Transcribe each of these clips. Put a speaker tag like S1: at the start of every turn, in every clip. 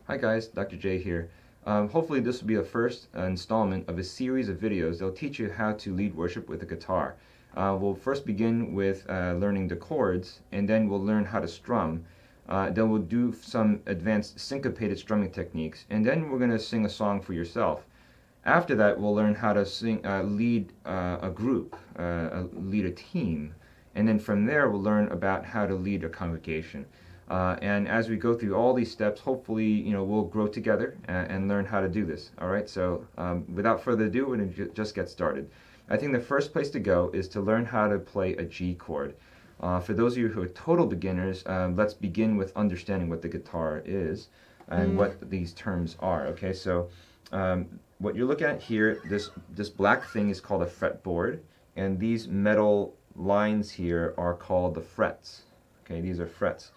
S1: Hi guys, Dr. J here. Hopefully this will be the first installment of a series of videos that'll teach you how to lead worship with the guitar. We'll first begin with learning the chords, and then we'll learn how to strum. Then we'll do some advanced syncopated strumming techniques, and then we're going to sing a song for yourself. After that, we'll learn how to lead a group, lead a team, and then from there we'll learn about how to lead a congregation. And as we go through all these steps, hopefully, we'll grow together and learn how to do this. All right, so without further ado, we're going to just get started. I think the first place to go is to learn how to play a G chord. For those of you who are total beginners, let's begin with understanding what the guitar is and what these terms are. Okay, so what you're looking at here, this black thing is called a fretboard, and these metal lines here are called the frets. Okay, these are frets.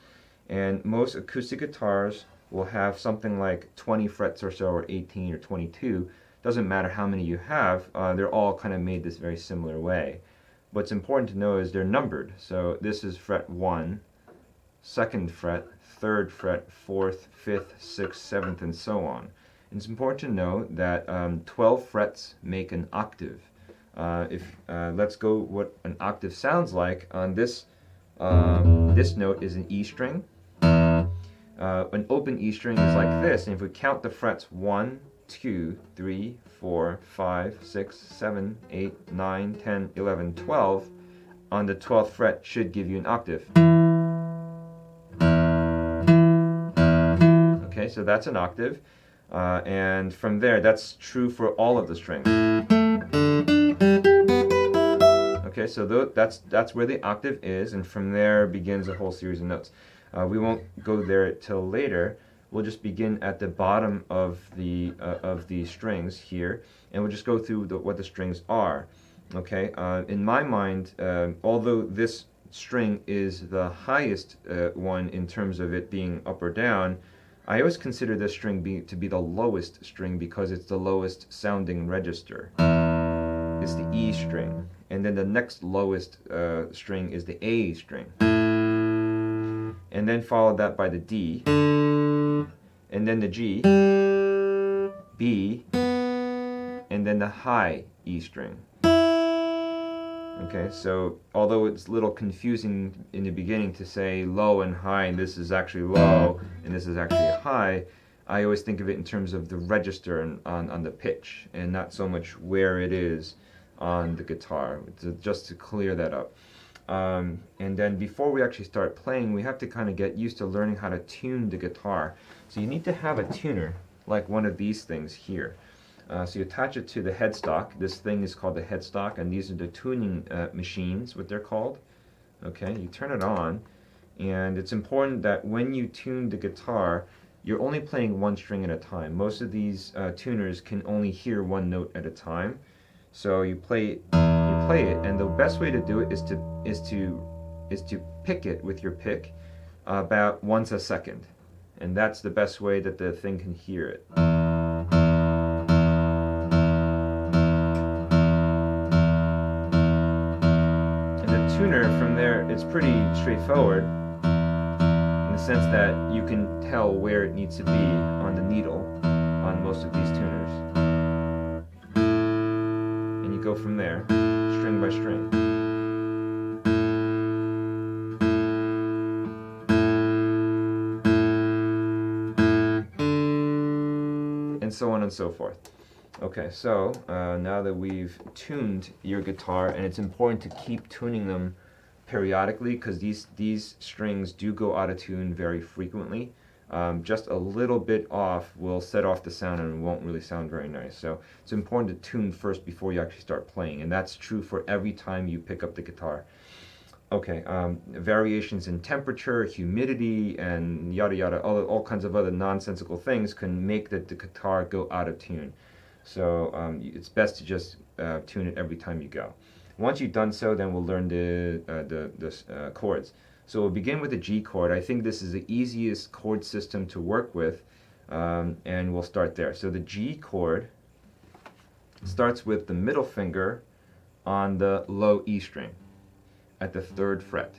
S1: And most acoustic guitars will have something like 20 frets or so, or 18 or 22. Doesn't matter how many you have, they're all kind of made this very similar way. What's important to know is they're numbered. So this is fret 1, 2nd fret, 3rd fret, 4th, 5th, 6th, 7th, and so on. And it's important to know that 12 frets make an octave. Let's go what an octave sounds like. On this note is an E string. An open E string is like this, and if we count the frets 1, 2, 3, 4, 5, 6, 7, 8, 9, 10, 11, 12, on the 12th fret should give you an octave. Okay, so that's an octave, and from there, that's true for all of the strings. Okay, so that's where the octave is, and from there begins a whole series of notes. We won't go there till later. We'll just begin at the bottom of the strings here, and we'll just go through what the strings are. Okay. In my mind, although this string is the highest one in terms of it being up or down, I always consider this string to be the lowest string because it's the lowest sounding register. It's the E string, and then the next lowest string is the A string. And then followed that by the D, and then the G, B, and then the high E string. Okay, so although it's a little confusing in the beginning to say low and high, and this is actually low, and this is actually high, I always think of it in terms of the register on the pitch, and not so much where it is on the guitar, just to clear that up. And then before we actually start playing, we have to kind of get used to learning how to tune the guitar. So you need to have a tuner, like one of these things here. So you attach it to the headstock. This thing is called the headstock, and these are the tuning machines, what they're called. Okay, you turn it on, and it's important that when you tune the guitar, you're only playing one string at a time. Most of these tuners can only hear one note at a time. So you play it, and the best way to do it is to pick it with your pick about once a second, and that's the best way that the thing can hear it. And the tuner from there, it's pretty straightforward in the sense that you can tell where it needs to be on the needle on most of these tuners. Go from there, string by string. And so on and so forth. Okay, so now that we've tuned your guitar, and it's important to keep tuning them periodically because these strings do go out of tune very frequently. Just a little bit off will set off the sound and it won't really sound very nice. So it's important to tune first before you actually start playing, and that's true for every time you pick up the guitar. Okay, variations in temperature, humidity, and yada yada, all kinds of other nonsensical things can make the guitar go out of tune. So it's best to just tune it every time you go. Once you've done so, then we'll learn the chords. So we'll begin with the G chord. I think this is the easiest chord system to work with, and we'll start there. So the G chord starts with the middle finger on the low E string at the 3rd fret.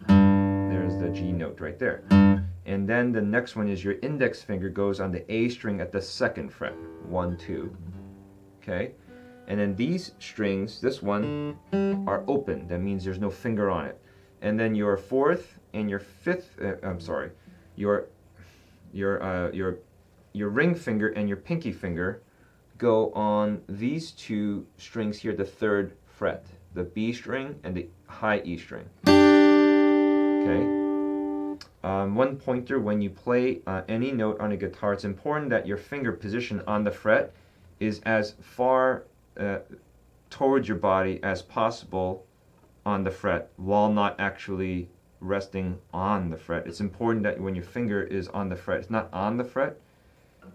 S1: There's the G note right there. And then the next one is your index finger goes on the A string at the 2nd fret. 1, 2. Okay? And then these strings, this one, are open. That means there's no finger on it. And then your 4th and your 5th, your ring finger and your pinky finger go on these two strings here, the 3rd fret, the B string and the high E string. Okay. One pointer: when you play any note on a guitar, it's important that your finger position on the fret is as far towards your body as possible on the fret, while not actually resting on the fret. It's important that when your finger is on the fret, it's not on the fret,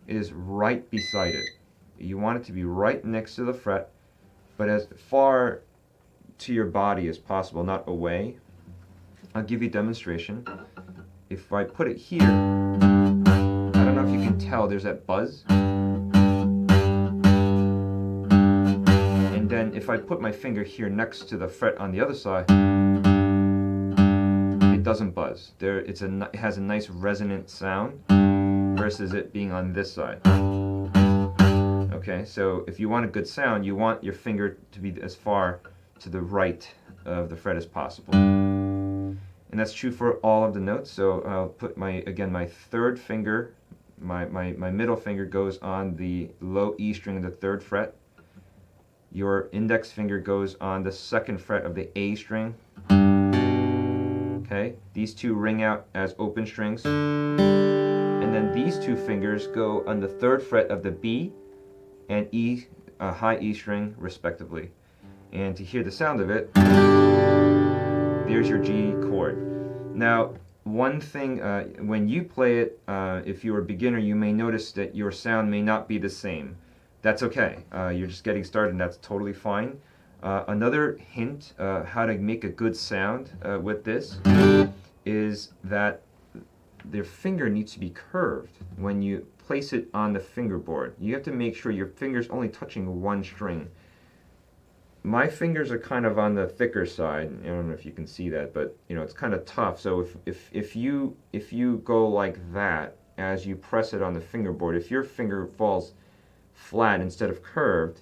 S1: it is right beside it. You want it to be right next to the fret, but as far to your body as possible, not away. I'll give you a demonstration. If I put it here, I don't know if you can tell, there's that buzz. And then if I put my finger here next to the fret on the other side, it doesn't buzz. It has a nice resonant sound versus it being on this side. Okay, so if you want a good sound, you want your finger to be as far to the right of the fret as possible. And that's true for all of the notes. So I'll put my 3rd finger, my middle finger goes on the low E string of the 3rd fret. Your index finger goes on the 2nd fret of the A string. Okay, these two ring out as open strings. And then these two fingers go on the 3rd fret of the B and E, high E string, respectively. And to hear the sound of it, there's your G chord. Now, one thing, when you play it, if you're a beginner, you may notice that your sound may not be the same. That's okay. You're just getting started, and that's totally fine. Another hint how to make a good sound with this is that their finger needs to be curved when you place it on the fingerboard. You have to make sure your finger's only touching one string. My fingers are kind of on the thicker side. I don't know if you can see that, but it's kind of tough. So if you go like that as you press it on the fingerboard, if your finger falls flat instead of curved,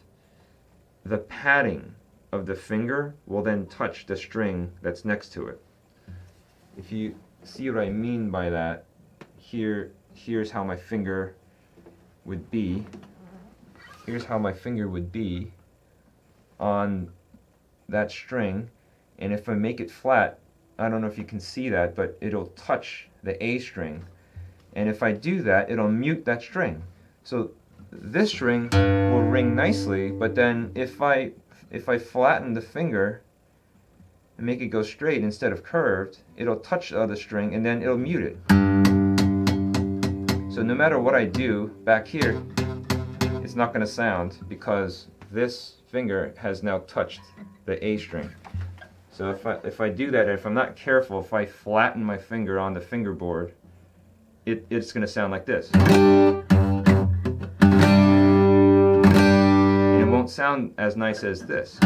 S1: the padding of the finger will then touch the string that's next to it. If you see what I mean by that, here's how my finger would be. Here's how my finger would be on that string, and if I make it flat, I don't know if you can see that, but it'll touch the A string, and if I do that, it'll mute that string. So this string will ring nicely, but then if I flatten the finger and make it go straight instead of curved, it'll touch the other string and then it'll mute it. So no matter what I do back here, it's not going to sound because this finger has now touched the A string. So if I do that, if I'm not careful, if I flatten my finger on the fingerboard, it's going to sound like this. And it won't sound as nice as this.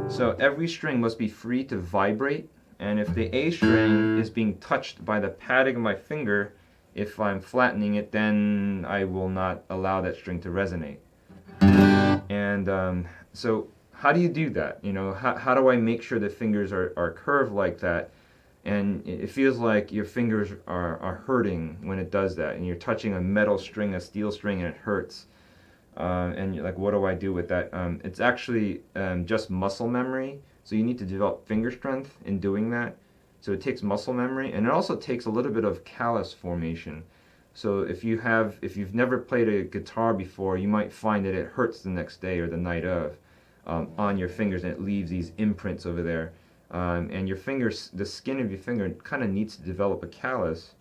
S1: So every string must be free to vibrate, and if the A string is being touched by the padding of my finger, if I'm flattening it, then I will not allow that string to resonate. And so how do you do that? How do I make sure the fingers are curved like that? And it feels like your fingers are hurting when it does that, and you're touching a metal string, a steel string, and it hurts. And you're like, what do I do with that? It's actually just muscle memory. So you need to develop finger strength in doing that. So it takes muscle memory, and it also takes a little bit of callus formation. So if you've never played a guitar before, you might find that it hurts the next day or the night of on your fingers, and it leaves these imprints over there. And your fingers, the skin of your finger kind of needs to develop a callus,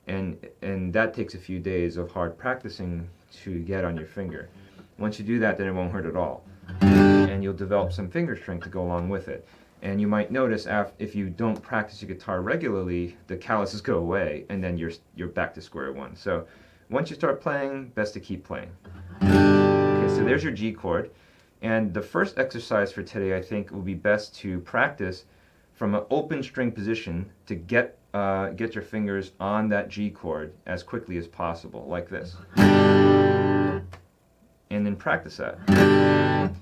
S1: and that takes a few days of hard practicing to get on your finger. Once you do that, then it won't hurt at all, and you'll develop some finger strength to go along with it. And you might notice if you don't practice your guitar regularly, the calluses go away, and then you're back to square one. So once you start playing, best to keep playing. Okay, so there's your G chord. And the first exercise for today, I think, will be best to practice from an open string position to get your fingers on that G chord as quickly as possible, like this. And then practice that.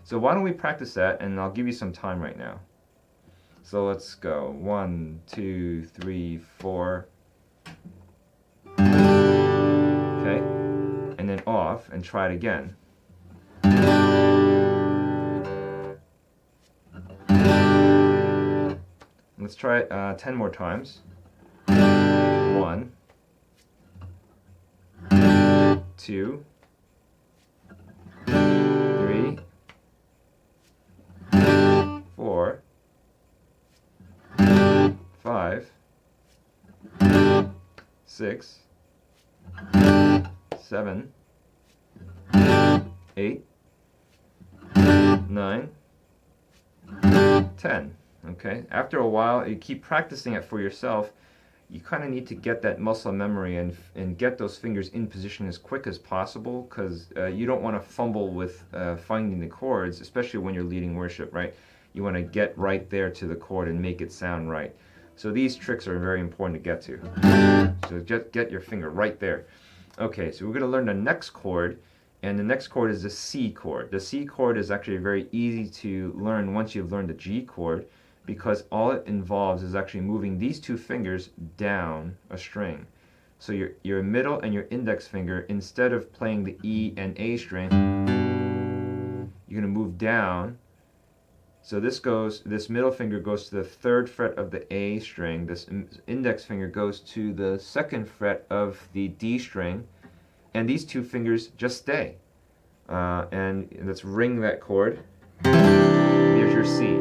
S1: So why don't we practice that, and I'll give you some time right now. So let's go. 1, 2, 3, 4. Okay, and then off, and try it again. Let's try it 10 more times. 1, 2, 3, 4, 5, 6, 7, 8, 9, 10. Okay, after a while, you keep practicing it for yourself. You kind of need to get that muscle memory and get those fingers in position as quick as possible, because you don't want to fumble with finding the chords, especially when you're leading worship, right? You want to get right there to the chord and make it sound right. So these tricks are very important to get to. So just get your finger right there. Okay, so we're going to learn the next chord, and the next chord is the C chord. The C chord is actually very easy to learn once you've learned the G chord, because all it involves is actually moving these two fingers down a string. So your middle and your index finger, instead of playing the E and A string, you're going to move down. So this middle finger goes to the 3rd fret of the A string. This index finger goes to the 2nd fret of the D string. And these two fingers just stay. And let's ring that chord. There's your C.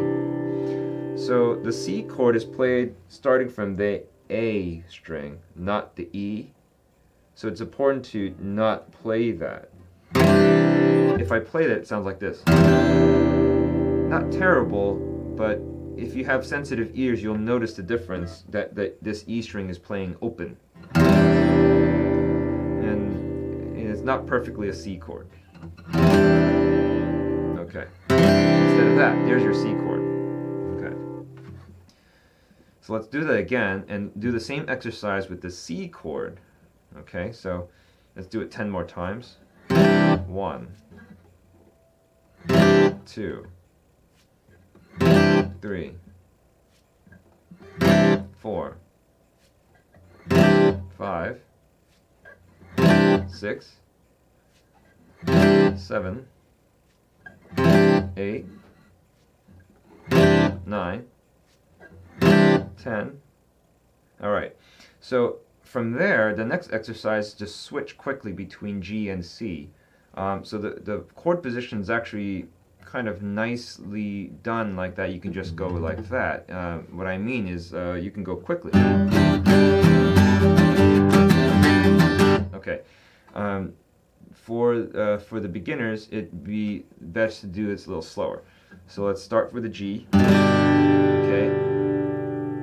S1: So the C chord is played starting from the A string, not the E. So it's important to not play that. If I play that, it sounds like this. Not terrible, but if you have sensitive ears, you'll notice the difference that this E string is playing open. And it's not perfectly a C chord. Okay. Instead of that, there's your C chord. Okay. So let's do that again and do the same exercise with the C chord. Okay, so let's do it 10 more times. 1, 2, 3, 4, 5, 6, 7, 8, 9, 10. All right. So from there, the next exercise is to switch quickly between G and C. So the chord position is actually kind of nicely done like that. You can just go like that. What I mean is you can go quickly. Okay. For the beginners, it'd be best to do this a little slower. So let's start with the G. Okay.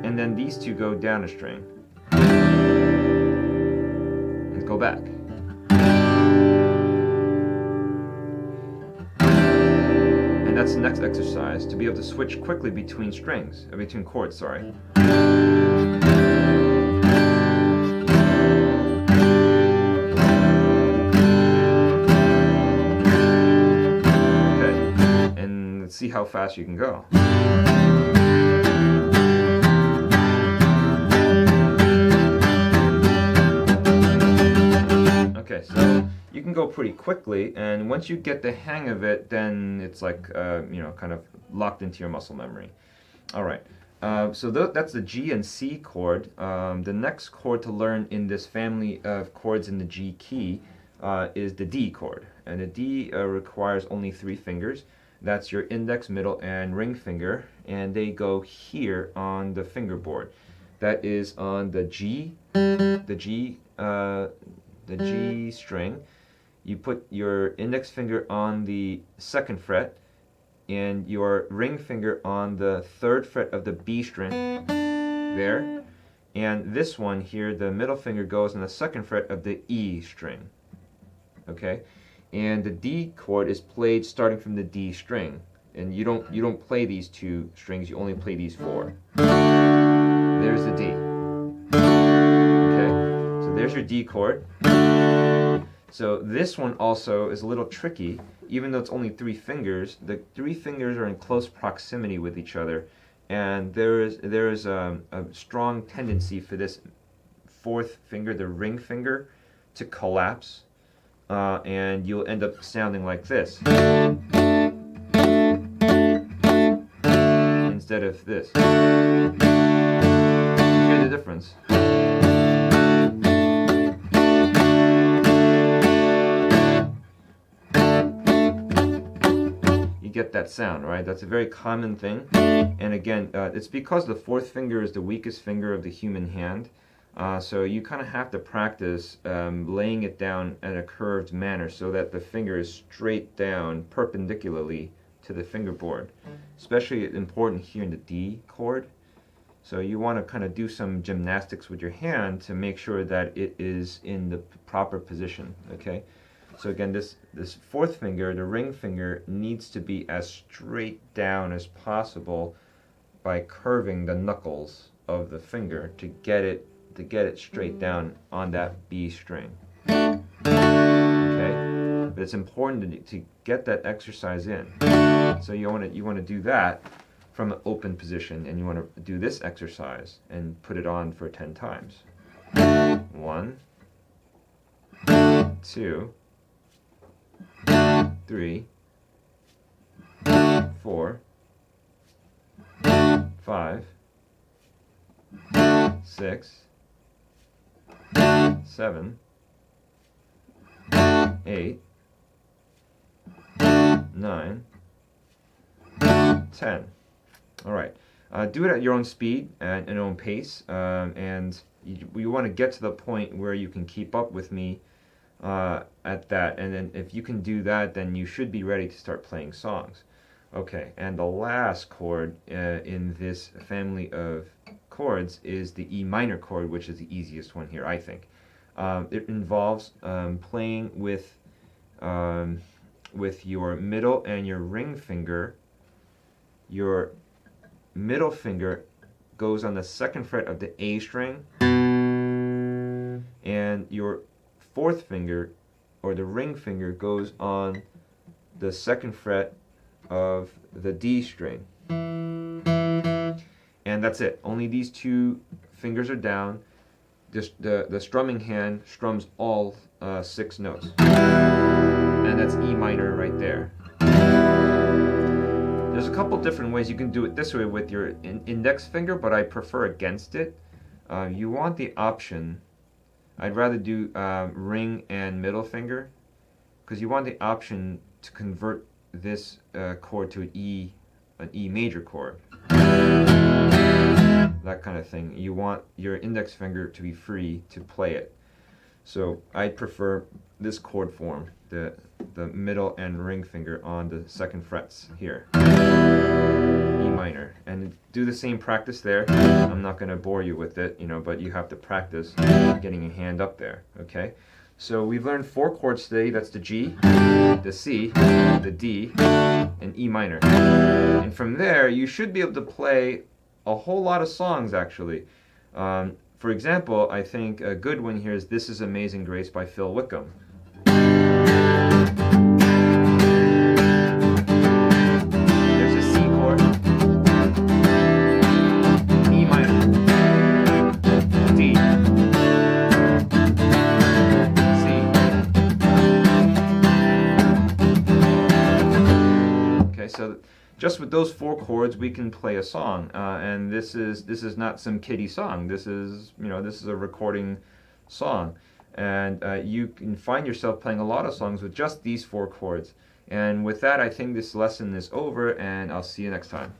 S1: And then these two go down a string. And go back. That's the next exercise, to be able to switch quickly between between chords, sorry. Okay, and let's see how fast you can go. Okay, so you can go pretty quickly, and once you get the hang of it, then it's like, kind of locked into your muscle memory. All right, so that's the G and C chord. The next chord to learn in this family of chords in the G key is the D chord. And the D requires only 3 fingers. That's your index, middle, and ring finger, and they go here on the fingerboard. That is on the G string. You put your index finger on the 2nd fret and your ring finger on the 3rd fret of the B string there. And this one here, the middle finger goes on the 2nd fret of the E string. Okay? And the D chord is played starting from the D string. and you don't play these 2 strings, you only play these 4. There's the D. Okay, so there's your D chord. So this one also is a little tricky. Even though it's only 3 fingers, the 3 fingers are in close proximity with each other, and there is a strong tendency for this 4th finger, the ring finger, to collapse, and you'll end up sounding like this instead of this. You hear the difference? Get that sound, right? That's a very common thing, and again, it's because the 4th finger is the weakest finger of the human hand, so you kind of have to practice laying it down in a curved manner so that the finger is straight down perpendicularly to the fingerboard. Especially important here in the D chord, so you want to kind of do some gymnastics with your hand to make sure that it is in the proper position. Okay, so again, this 4th finger, the ring finger, needs to be as straight down as possible by curving the knuckles of the finger to get it straight down on that B string. Okay, but it's important to get that exercise in. So you want to do that from an open position, and you want to do this exercise and put it on for 10 times. 1, 2, 3, 4, 5, 6, 7, 8, 9, 10. All right. Do it at your own speed and your own pace, and you want to get to the point where you can keep up with me at that, and then if you can do that, then you should be ready to start playing songs. Okay, and the last chord in this family of chords is the E minor chord, which is the easiest one here, I think. It involves playing with your middle and your ring finger. Your middle finger goes on the 2nd fret of the A string, and your 4th finger, or the ring finger, goes on the 2nd fret of the D string. And that's it. Only these 2 fingers are down. The strumming hand strums all 6 notes. And that's E minor right there. There's a couple different ways you can do it this way with your index finger, but I prefer against it. You want the option, I'd rather do ring and middle finger, because you want the option to convert this chord to an E major chord. That kind of thing. You want your index finger to be free to play it. So I prefer this chord form, the middle and ring finger on the 2nd frets here. E minor. And do the same practice there. I'm not going to bore you with it, but you have to practice getting your hand up there, okay? So we've learned 4 chords today. That's the G, the C, the D, and E minor. And from there, you should be able to play a whole lot of songs, actually. For example, I think a good one here is This Is Amazing Grace by Phil Wickham. There's a C chord, E minor, D, C. Okay, so just with those 4 chords, we can play a song, and this is not some kiddie song. This is a recording song, and you can find yourself playing a lot of songs with just these 4 chords. And with that, I think this lesson is over, and I'll see you next time.